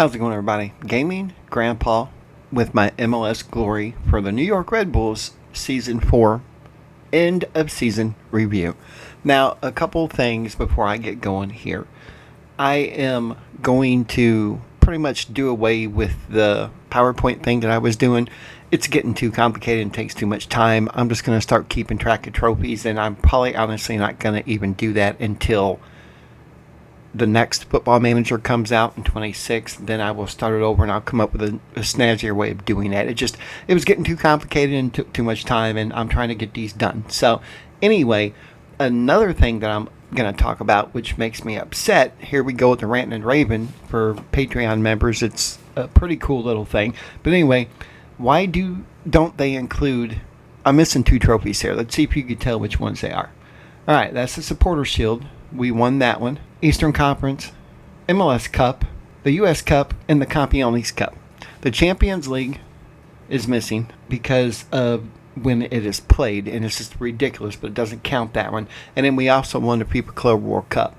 How's it going, everybody? Gaming Grandpa with my MLS glory for the New York Red Bulls Season 4 end of season review. Now, a couple things before I get going here. I am going to pretty much do away with the PowerPoint thing that I was doing. It's getting too complicated and takes too much time. I'm just going to start keeping track of trophies, and I'm probably honestly not going to even do that until the next Football Manager comes out in 26. Then I will start it over and I'll come up with a snazzier way of doing that. It was getting too complicated and took too much time, and I'm trying to get these done. So anyway, another thing that I'm going to talk about, which makes me upset, here we go with the Rantin' and Raving for Patreon members. It's a pretty cool little thing. But anyway, why don't they include, I'm missing 2 trophies here. Let's see if you can tell which ones they are. All right, that's the Supporter Shield. We won that one. Eastern Conference, MLS Cup, the U.S. Cup, and the Campeones Cup. The Champions League is missing because of when it is played, and it's just ridiculous, but it doesn't count that one. And then we also won the FIFA Club World Cup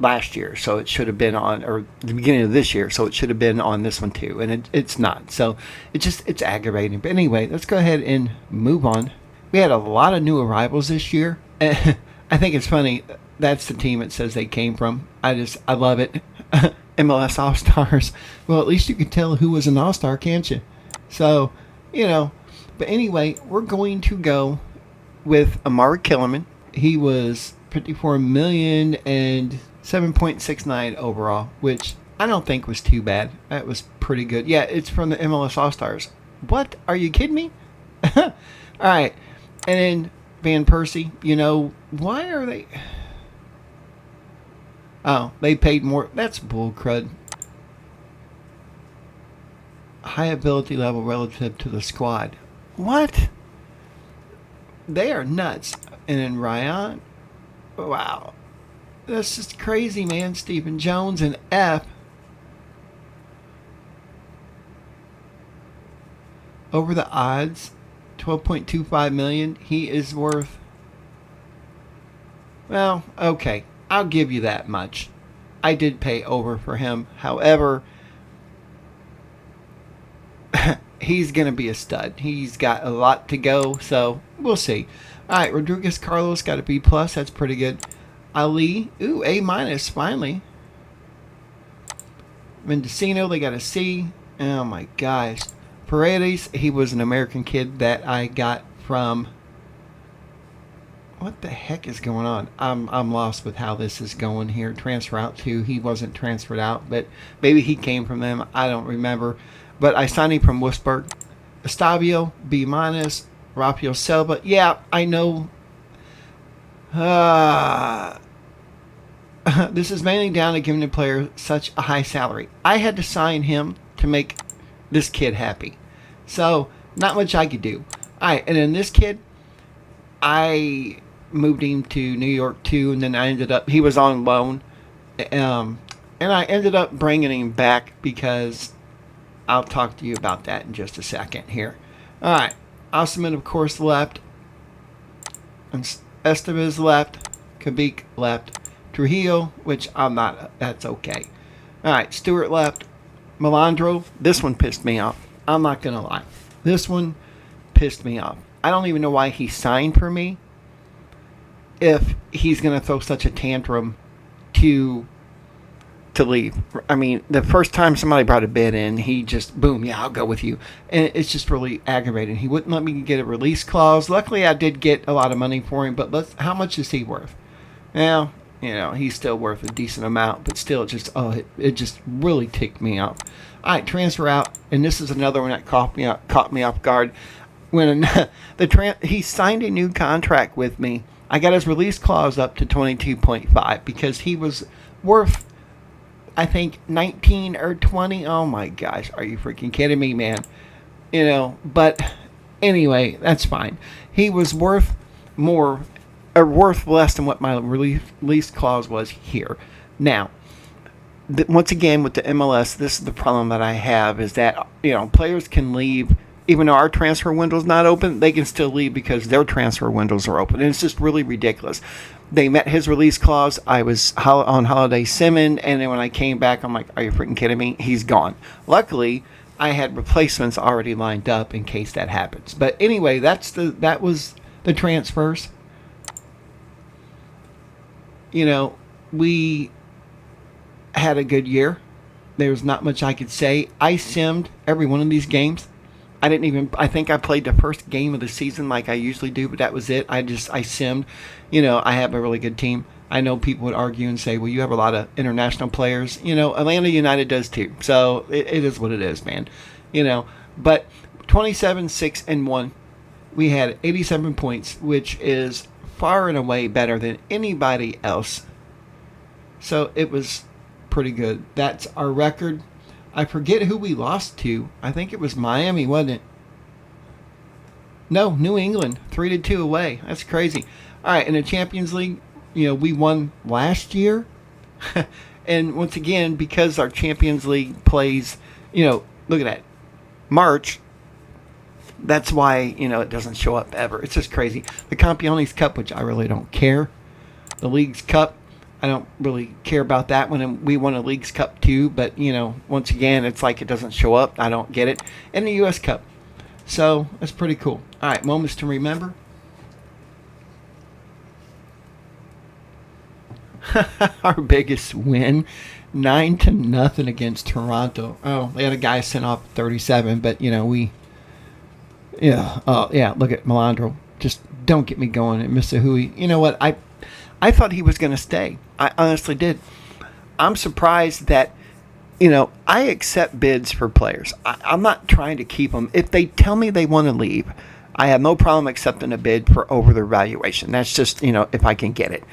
last year, so it should have been on, or the beginning of this year, so it should have been on this one too, and it's not. So it's aggravating. But anyway, let's go ahead and move on. We had a lot of new arrivals this year. I think it's funny. That's the team it says they came from. I love it. MLS All-Stars. Well, at least you can tell who was an All-Star, can't you? So, But anyway, we're going to go with Amari Killerman. He was $54 million and 7.69 overall, which I don't think was too bad. That was pretty good. Yeah, it's from the MLS All-Stars. What? Are you kidding me? All right. And then Van Persie, why are they... Oh, they paid more. That's bull crud. High ability level relative to the squad. What? They are nuts. And then Ryan. Wow. That's just crazy, man. Stephen Jones and F. Over the odds. 12.25 million. He is worth. Well, okay. I'll give you that much. I did pay over for him. However, he's going to be a stud. He's got a lot to go, so we'll see. All right, Rodriguez Carlos got a B+. That's pretty good. Ali, A-, finally. Mendocino, they got a C. Oh, my gosh. Paredes, he was an American kid that I got from... What the heck is going on? I'm lost with how this is going here. Transfer out to, he wasn't transferred out, but maybe he came from them. I don't remember. But I signed him from Wolfsburg. Estavio, B-. Rafael Selva. Yeah, I know. This is mainly down to giving the player such a high salary. I had to sign him to make this kid happy. So, not much I could do. All right, and then this kid, I moved him to New York too, and then he was on loan, and I ended up bringing him back because I'll talk to you about that in just a second here. All right, Osman, of course, left, and Estevez left, Kabik left, Trujillo, which I'm not, that's okay. All right, Stewart left, Melandro, this one pissed me off. I'm not going to lie. This one pissed me off. I don't even know why he signed for me if he's going to throw such a tantrum to leave. I mean, the first time somebody brought a bid in, he just, boom, yeah, I'll go with you. And it's just really aggravating. He wouldn't let me get a release clause. Luckily, I did get a lot of money for him, but how much is he worth? Well, he's still worth a decent amount, but still, it just really ticked me off. All right, transfer out, and this is another one that caught me off guard. When he signed a new contract with me, I got his release clause up to 22.5 because he was worth, I think, 19 or 20. Oh my gosh, are you freaking kidding me, man? But anyway, that's fine. He was worth more, or worth less than what my release clause was here. Now, once again, with the MLS, this is the problem that I have, is that, players can leave. Even though our transfer window's not open, they can still leave because their transfer windows are open. And it's just really ridiculous. They met his release clause. I was on holiday simming, and then when I came back, I'm like, are you freaking kidding me? He's gone. Luckily, I had replacements already lined up in case that happens. But anyway, that was the transfers. You know, we had a good year. There was not much I could say. I simmed every one of these games. I think I played the first game of the season like I usually do, but that was it. I simmed. You know, I have a really good team. I know people would argue and say, well, you have a lot of international players. You know, Atlanta United does too. So it is what it is, man. You know, but 27-6-1. We had 87 points, which is far and away better than anybody else. So it was pretty good. That's our record. I forget who we lost to. I think it was Miami, wasn't it? No, New England, 3-2 away. That's crazy. All right, in the Champions League, you know, we won last year. And once again, because our Champions League plays, you know, look at that, March. That's why, you know, it doesn't show up ever. It's just crazy. The Campeones Cup, which I really don't care. The League's Cup, I don't really care about that one. We won a League's Cup too, but, you know, once again, it's like it doesn't show up. I don't get it. And the U.S. Cup. So, that's pretty cool. All right, moments to remember. Our biggest win, 9-0 against Toronto. Oh, they had a guy sent off 37, but, you know, look at Melandro. Just don't get me going at Mr. Hui. You know what? I thought he was going to stay. I honestly did. I'm surprised that, you know, I accept bids for players. I'm not trying to keep them. If they tell me they want to leave, I have no problem accepting a bid for over their valuation. That's just, you know, if I can get it.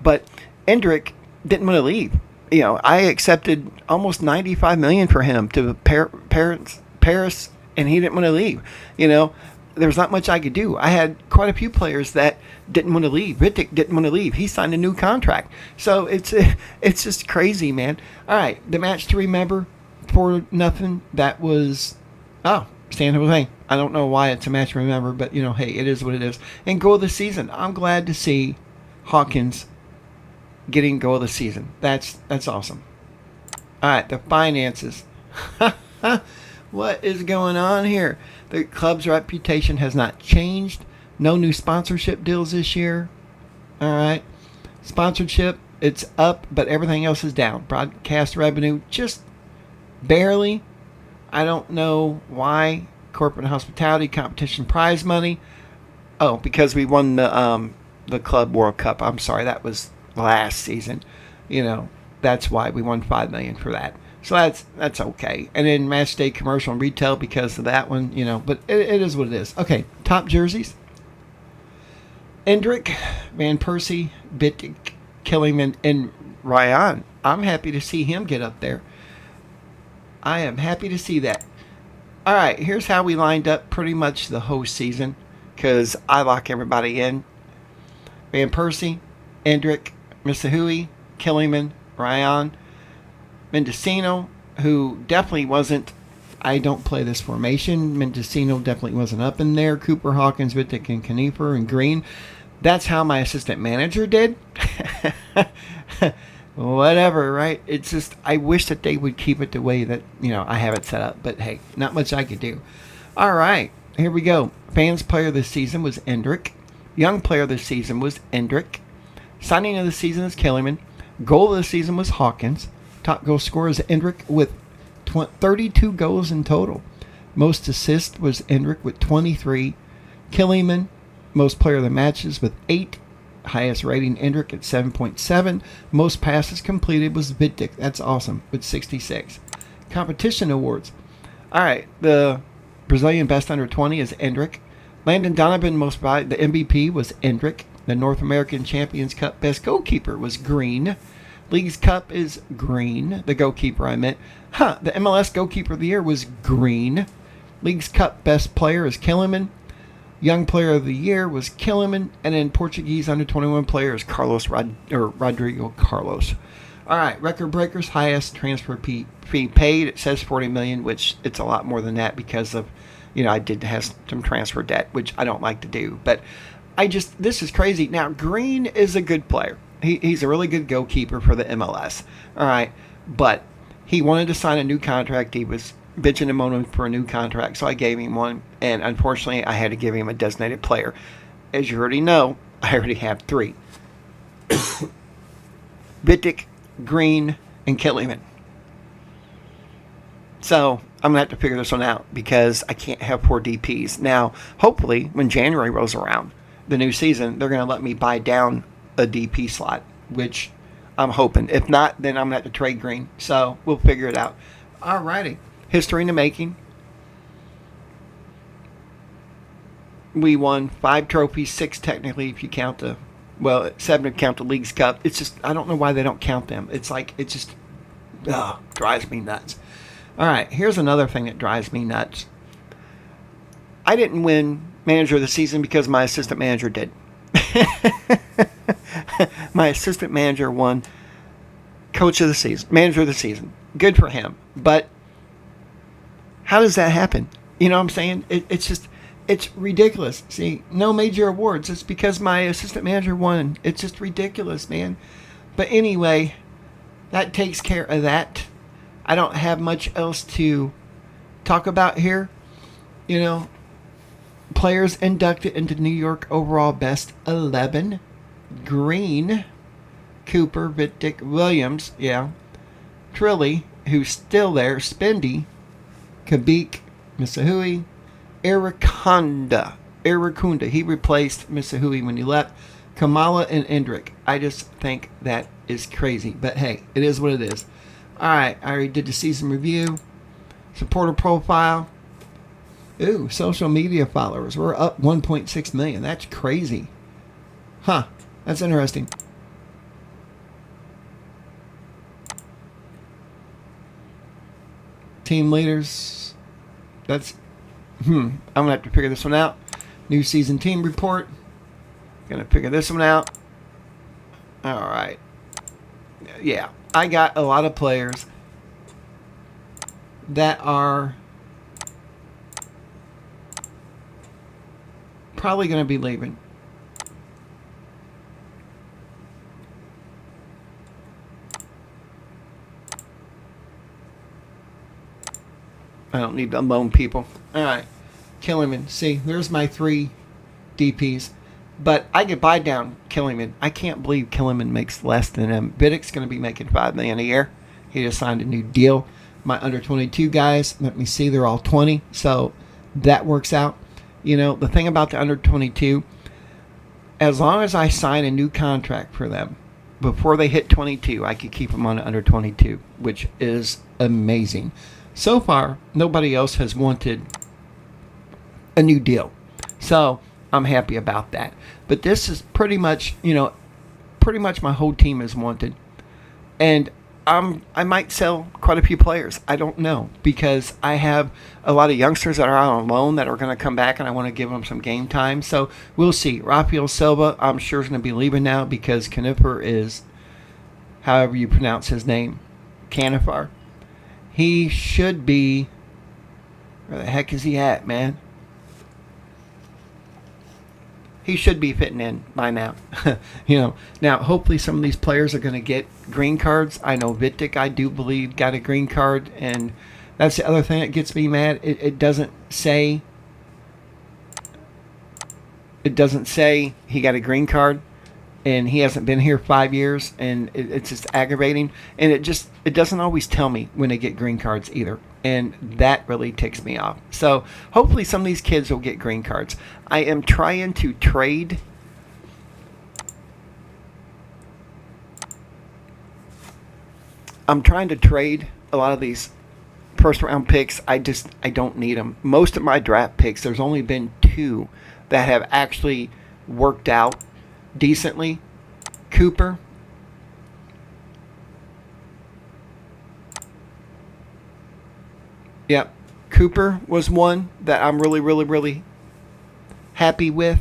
But Endrick didn't want to leave. You know, I accepted almost $95 million for him to Paris, and he didn't want to leave. You know, there's not much I could do. I had quite a few players that didn't want to leave. Vitek didn't want to leave. He signed a new contract. So it's just crazy, man. All right, the match to remember, 4-0. That was San Jose. I don't know why it's a match to remember, but you know, hey, it is what it is. And goal of the season. I'm glad to see Hawkins getting goal of the season. That's awesome. All right, the finances. What is going on here? The club's reputation has not changed. No new sponsorship deals this year. All right. Sponsorship, it's up, but everything else is down. Broadcast revenue, just barely. I don't know why. Corporate hospitality, competition prize money. Oh, because we won the Club World Cup. I'm sorry, that was last season. You know, that's why we won $5 million for that. So that's okay. And then match day commercial and retail because of that one, you know. But it is what it is. Okay, top jerseys. Endrick, Van Persie, Vitek, Killian, and Ryan. I'm happy to see him get up there. I am happy to see that. All right, here's how we lined up pretty much the whole season because I lock everybody in. Van Persie, Endrick, Misahui, Killian, Ryan, Mendocino, who definitely wasn't, I don't play this formation. Mendocino definitely wasn't up in there. Cooper, Hawkins, Vitek, and Kniefer, and Green. That's how my assistant manager did. Whatever, right? It's just, I wish that they would keep it the way that, you know, I have it set up. But hey, not much I could do. All right, here we go. Fans player this season was Endrick. Young player this season was Endrick. Signing of the season is Killian. Goal of the season was Hawkins. Top goal scorer is Endrick with 32 goals in total. Most assists was Endrick with 23. Killian, most player of the matches with 8. Highest rating Endrick at 7.7. Most passes completed was Vitek. That's awesome with 66. Competition awards. All right, the Brazilian best under 20 is Endrick. Landon Donovan, most valuable, the MVP was Endrick. The North American Champions Cup best goalkeeper was Green. League's Cup is Green. The goalkeeper I meant. The MLS goalkeeper of the year was Green. League's Cup best player is Killian. Young player of the year was Killian. And then Portuguese under 21 player is Rodrigo Carlos. All right, record breakers, highest transfer fee paid. It says $40 million, which it's a lot more than that because of, you know, I did have some transfer debt, which I don't like to do. But This is crazy. Now, Green is a good player. He's a really good goalkeeper for the MLS. All right. But he wanted to sign a new contract. He was bitching and moaning for a new contract, so I gave him one. And unfortunately, I had to give him a designated player. As you already know, I already have 3. Vidic, Green, and Killian. So I'm going to have to figure this one out because I can't have 4 DPs. Now, hopefully, when January rolls around, the new season, they're going to let me buy down a DP slot, which I'm hoping. If not, then I'm going to have to trade Green. So we'll figure it out. Alrighty. History in the making. We won 5 trophies, 6 technically if you count 7 if you count the League's Cup. It's just, I don't know why they don't count them. It's like, it just drives me nuts. All right, here's another thing that drives me nuts. I didn't win Manager of the Season because my assistant manager did. My assistant manager won Coach of the Season, Manager of the Season. Good for him. But how does that happen? You know what I'm saying? It's ridiculous. See, no major awards. It's because my assistant manager won. It's just ridiculous, man. But anyway, that takes care of that. I don't have much else to talk about here. You know, players inducted into New York overall best 11. Green, Cooper, Vidic, Williams, Trilly, who's still there, Spendy, Kabik, Misahui, Irukunda. He replaced Misahui when he left. Kamala and Endrick. I just think that is crazy. But hey, it is what it is. Alright, I already did the season review. Supporter profile. Ooh, social media followers. We're up 1.6 million. That's crazy. Huh. That's interesting. Team leaders. That's... I'm going to have to figure this one out. New season team report. Going to figure this one out. Alright. Yeah. I got a lot of players that are probably going to be leaving. I don't need to loan people. All right. Killian. See, there's my 3 DPs. But I could buy down Killian. I can't believe Killian makes less than him. Vidic's going to be making $5 million a year. He just signed a new deal. My under 22 guys, let me see, they're all 20. So that works out. You know, the thing about the under 22, as long as I sign a new contract for them before they hit 22, I could keep them on under 22, which is amazing. So far, nobody else has wanted a new deal. So I'm happy about that. But this is pretty much, my whole team is wanted. And I might sell quite a few players. I don't know. Because I have a lot of youngsters that are out on loan that are going to come back and I want to give them some game time. So we'll see. Rafael Silva, I'm sure is going to be leaving now because Canifer is, however you pronounce his name, Canifer. He should be, where the heck is he at, man? He should be fitting in by now. Now hopefully some of these players are going to get green cards. I know Vidic, I do believe, got a green card, and that's the other thing that gets me mad. It doesn't say he got a green card, and he hasn't been here 5 years, and it's just aggravating. And it doesn't always tell me when they get green cards either. And that really ticks me off. So hopefully some of these kids will get green cards. I am trying to trade a lot of these first round picks. I don't need them. Most of my draft picks, there's only been 2 that have actually worked out decently. Cooper. Yep. Cooper was one that I'm really, really, really happy with.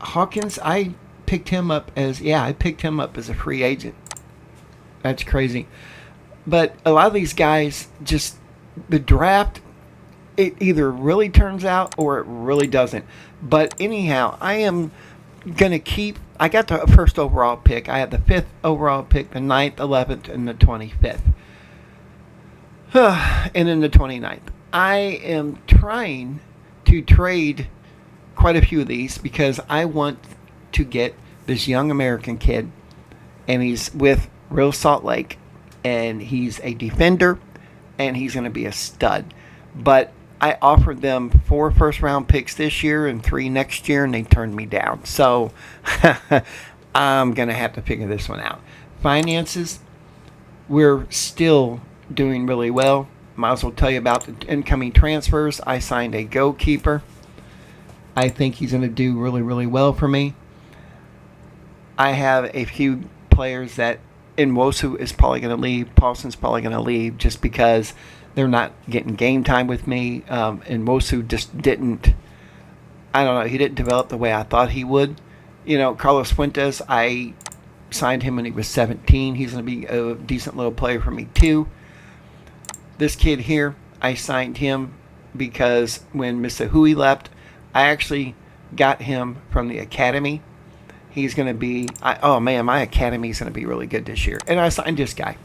Hawkins, I picked him up as a free agent. That's crazy. But a lot of these guys, just the draft, it either really turns out or it really doesn't. But anyhow, I am going to keep. I got the first overall pick. I had the 5th overall pick, the 9th, 11th, and the 25th. And then the 29th. I am trying to trade quite a few of these because I want to get this young American kid, and he's with Real Salt Lake, and he's a defender, and he's going to be a stud. But I offered them 4 first-round picks this year and 3 next year, and they turned me down. So I'm going to have to figure this one out. Finances, we're still doing really well. Might as well tell you about the incoming transfers. I signed a goalkeeper. I think he's going to do really, really well for me. I have a few players that Nwosu is probably going to leave. Paulson's probably going to leave just because they're not getting game time with me. Nwosu just didn't, I don't know, he didn't develop the way I thought he would. You know, Carlos Fuentes, I signed him when he was 17. He's going to be a decent little player for me too. This kid here, I signed him because when Mr. Hui left, I actually got him from the academy. He's going to be, oh man, my academy is going to be really good this year. And I signed this guy.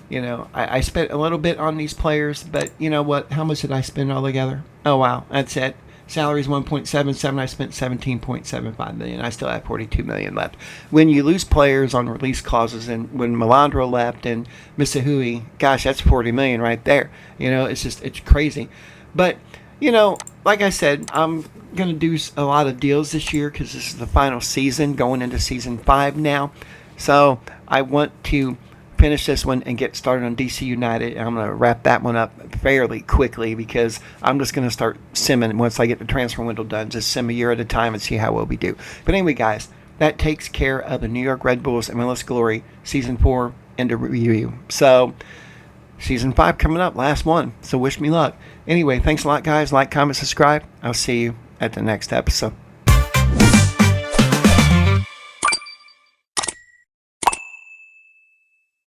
You know, I spent a little bit on these players, but you know what? How much did I spend altogether? Oh wow, that's it. Salary's 1.77. I spent 17.75 million. I still have 42 million left. When you lose players on release clauses, and when Melandro left and Mr. Hui, gosh, that's 40 million right there. You know, it's crazy. But you know, like I said, I'm going to do a lot of deals this year because this is the final season, going into season 5 now. So I want to finish this one and get started on DC United. I'm going to wrap that one up fairly quickly because I'm just going to start simming once I get the transfer window done. Just sim a year at a time and see how well we do. But anyway, guys, that takes care of the New York Red Bulls MLS Glory Season 4 end of review. So Season 5 coming up, last one. So wish me luck. Anyway, thanks a lot, guys. Like, comment, subscribe. I'll see you at the next episode.